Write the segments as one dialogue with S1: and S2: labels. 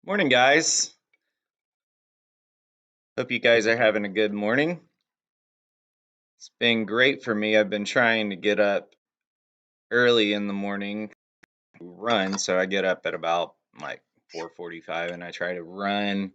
S1: Morning, guys. Hope you guys are having a good morning. It's been great for me. I've been trying to get up early in the morning to run, so I get up at about like 4:45 and I try to run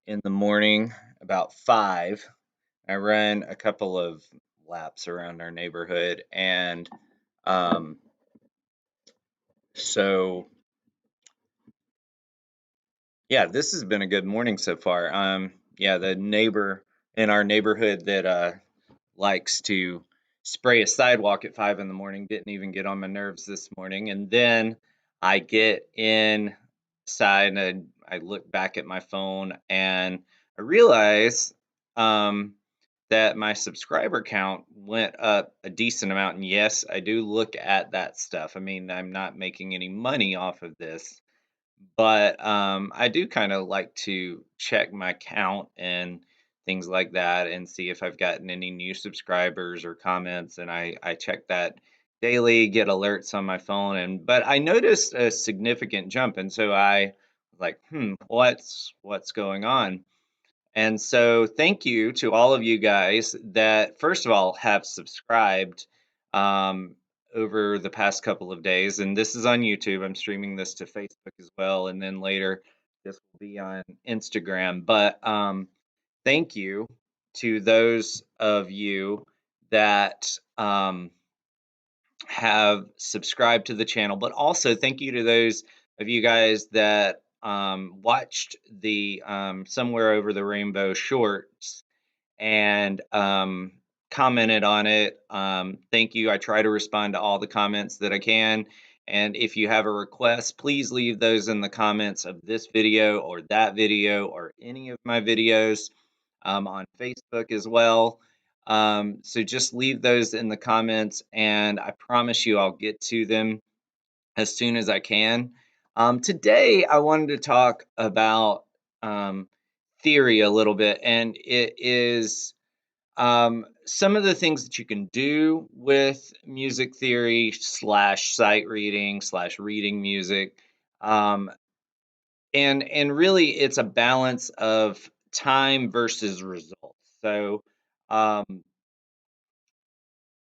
S1: in the morning about 5. I run a couple of laps around our neighborhood and um so yeah, this has been a good morning so far. Yeah, the neighbor in our neighborhood that likes to spray a sidewalk at 5 in the morning. Didn't even get on my nerves this morning. And then I get inside and I look back at my phone and I realize um, that my subscriber count went up a decent amount. And yes, I do look at that stuff. I mean, I'm not making any money off of this, but I do kind of like to check my count and things like that and see if I've gotten any new subscribers or comments. And I check that daily, get alerts on my phone. And but I noticed a significant jump, and so I was like, what's going on? And so thank you to all of you guys that first of all have subscribed um, over the past couple of days. And this is on YouTube. I'm streaming this to Facebook as well. And then later this will be on Instagram. But thank you to those of you that have subscribed to the channel, but also thank you to those of you guys that watched the Somewhere Over the Rainbow shorts and commented on it. Thank you. I try to respond to all the comments that I can. And if you have a request, please leave those in the comments of this video or that video or any of my videos on Facebook as well. So just leave those in the comments, and I promise you I'll get to them as soon as I can. Today, I wanted to talk about um, theory a little bit, and it is some of the things that you can do with music theory slash sight reading slash reading music. Um, and really it's a balance of time versus results. So um,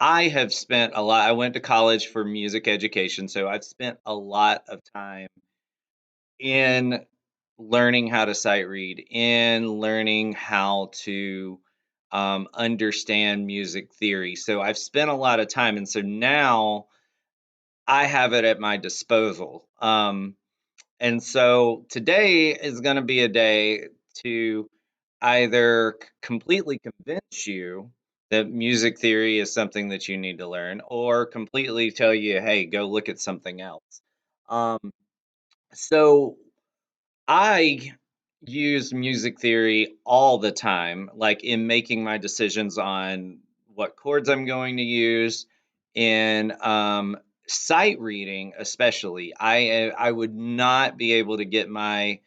S1: I have spent a lot. I went to college for music education, so I've spent a lot of time in learning how to sight read, in learning how to understand music theory. So I've spent a lot of time, and so now I have it at my disposal. And so today is going to be a day to either completely convince you that music theory is something that you need to learn, or completely tell you, hey, go look at something else. Um, so I use music theory all the time, like in making my decisions on what chords I'm going to use, in sight reading, especially. I would not be able to get my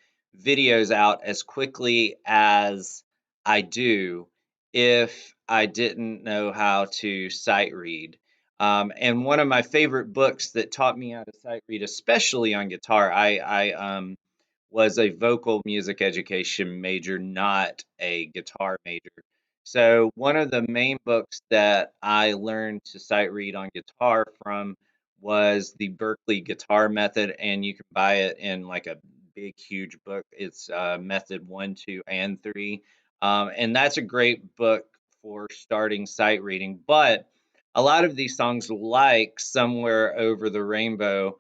S1: videos out as quickly as I do if I didn't know how to sight read. And one of my favorite books that taught me how to sight read, especially on guitar, I was a vocal music education major, not a guitar major. So one of the main books that I learned to sight read on guitar from was the Berkeley Guitar Method, and you can buy it in like a big, huge book. It's Method 1, 2, and 3. And that's a great book for starting sight reading. But a lot of these songs, like Somewhere Over the Rainbow,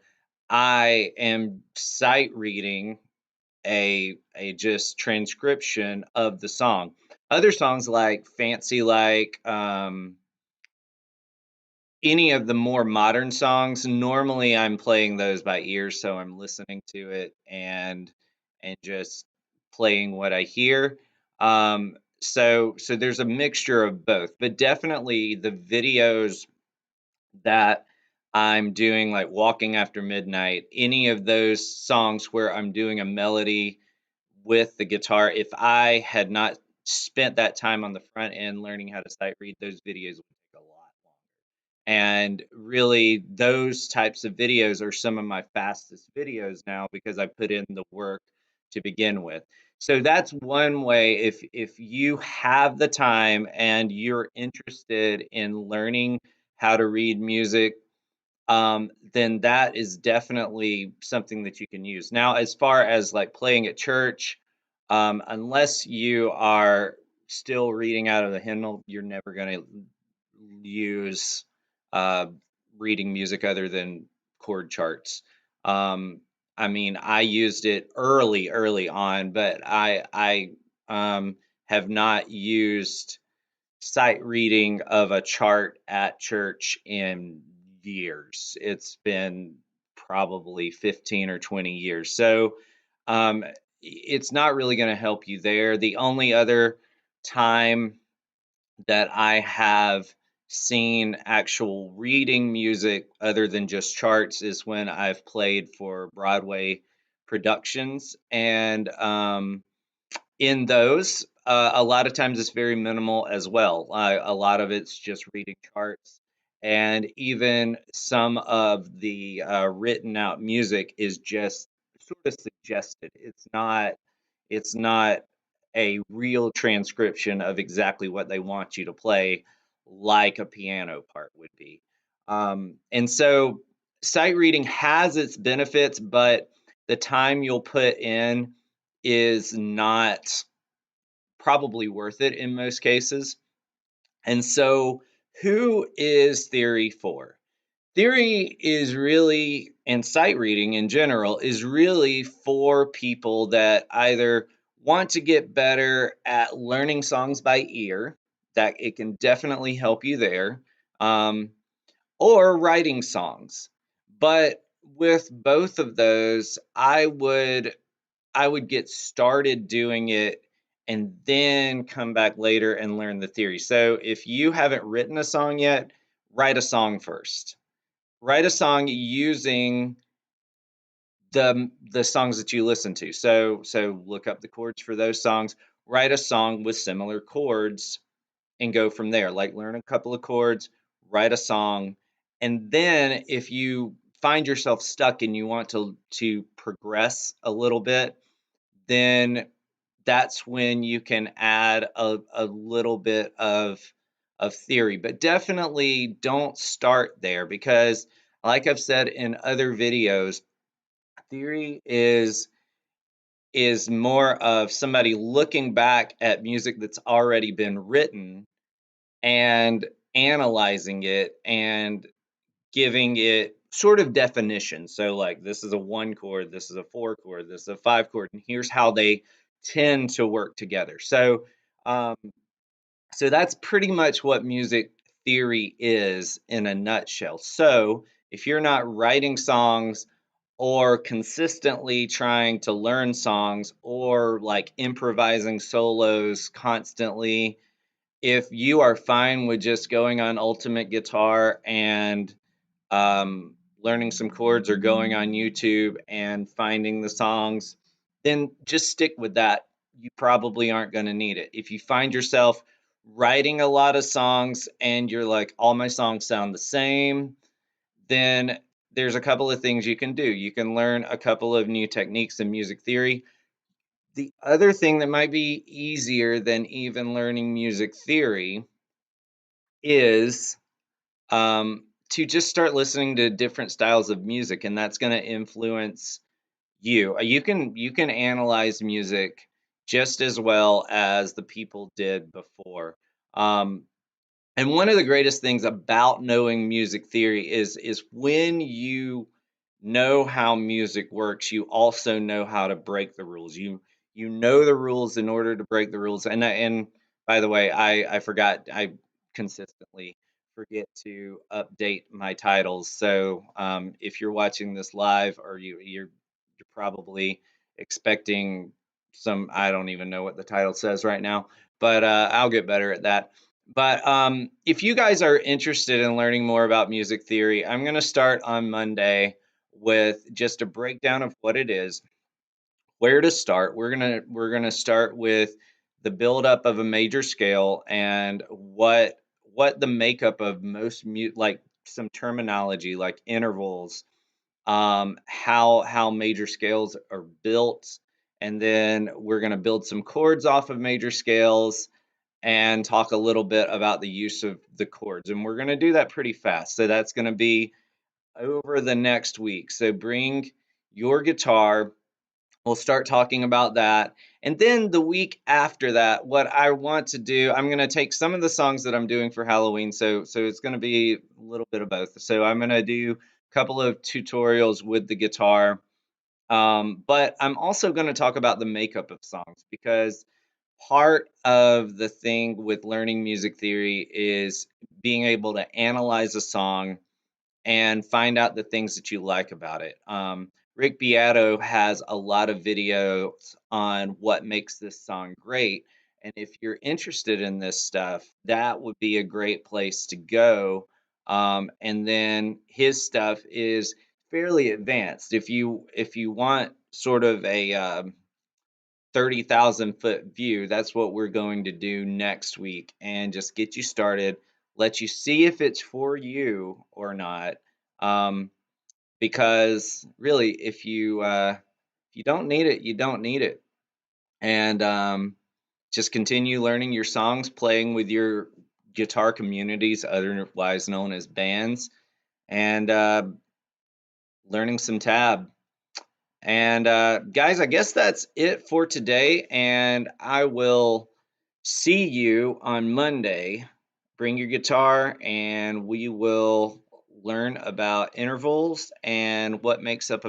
S1: I am sight reading a just transcription of the song. Other songs like Fancy Like, any of the more modern songs, normally I'm playing those by ear, so I'm listening to it and just playing what I hear. So there's a mixture of both, but definitely the videos that I'm doing, like Walking After Midnight, any of those songs where I'm doing a melody with the guitar, if I had not spent that time on the front end learning how to sight read, those videos would take a lot longer. And really, those types of videos are some of my fastest videos now because I put in the work to begin with. So that's one way. If you have the time and you're interested in learning how to read music, then that is definitely something that you can use. Now, as far as like playing at church, unless you are still reading out of the hymnal, you're never going to use uh, reading music other than chord charts. Um, I mean, I used it early on, but I have not used sight reading of a chart at church in years. It's been probably 15 or 20 years. So it's not really going to help you there. The only other time that I have seen actual reading music other than just charts is when I've played for Broadway productions. And in those, a lot of times it's very minimal as well. A lot of it's just reading charts, and even some of the written out music is just sort of suggested. It's not a real transcription of exactly what they want you to play, like a piano part would be. And so sight reading has its benefits, but the time you'll put in is not probably worth it in most cases. And so, who is theory for? Theory is really, and sight reading in general, is really for people that either want to get better at learning songs by ear, that it can definitely help you there, um, or writing songs. But with both of those, I would get started doing it and then come back later and learn the theory. So if you haven't written a song yet, write a song first. Write a song using the songs that you listen to. So look up the chords for those songs. Write a song with similar chords and go from there. Like learn a couple of chords, write a song, and then if you find yourself stuck and you want to progress a little bit, then that's when you can add a little bit of theory. But definitely don't start there because, like I've said in other videos, theory is more of somebody looking back at music that's already been written and analyzing it and giving it sort of definition. So, like, this is a one chord, this is a four chord, this is a five chord, and here's how they tend to work together. Um, so that's pretty much what music theory is in a nutshell. So, if you're not writing songs or consistently trying to learn songs or like improvising solos constantly, if you are fine with just going on Ultimate Guitar and learning some chords or going on YouTube and finding the songs, then just stick with that. You probably aren't going to need it. If you find yourself writing a lot of songs and you're like, all my songs sound the same, then there's a couple of things you can do. You can learn a couple of new techniques in music theory. The other thing that might be easier than even learning music theory is to just start listening to different styles of music, and that's going to influence you. You can analyze music just as well as the people did before. Um, and one of the greatest things about knowing music theory is when you know how music works, you also know how to break the rules. You know the rules in order to break the rules. And by the way, I forgot, I consistently forget to update my titles. So if you're watching this live or you're probably expecting some, I don't even know what the title says right now, but I'll get better at that. But if you guys are interested in learning more about music theory, I'm going to start on Monday with just a breakdown of what it is, where to start. We're gonna start with the buildup of a major scale and what the makeup of most like some terminology like intervals, how major scales are built, and then we're going to build some chords off of major scales and talk a little bit about the use of the chords. And we're going to do that pretty fast. So that's going to be over the next week. So bring your guitar. We'll start talking about that. And then the week after that, what I want to do, I'm going to take some of the songs that I'm doing for Halloween. So it's going to be a little bit of both. So I'm going to do a couple of tutorials with the guitar. But I'm also going to talk about the makeup of songs because part of the thing with learning music theory is being able to analyze a song and find out the things that you like about it. Rick Beato has a lot of videos on what makes this song great. And if you're interested in this stuff, that would be a great place to go. And then his stuff is fairly advanced. If you want sort of a 30,000-foot view, that's what we're going to do next week and just get you started, let you see if it's for you or not. Um, because really, if you don't need it, you don't need it. And just continue learning your songs, playing with your guitar communities, otherwise known as bands, and learning some tab. And guys, I guess that's it for today. And I will see you on Monday. Bring your guitar, and we will learn about intervals and what makes up a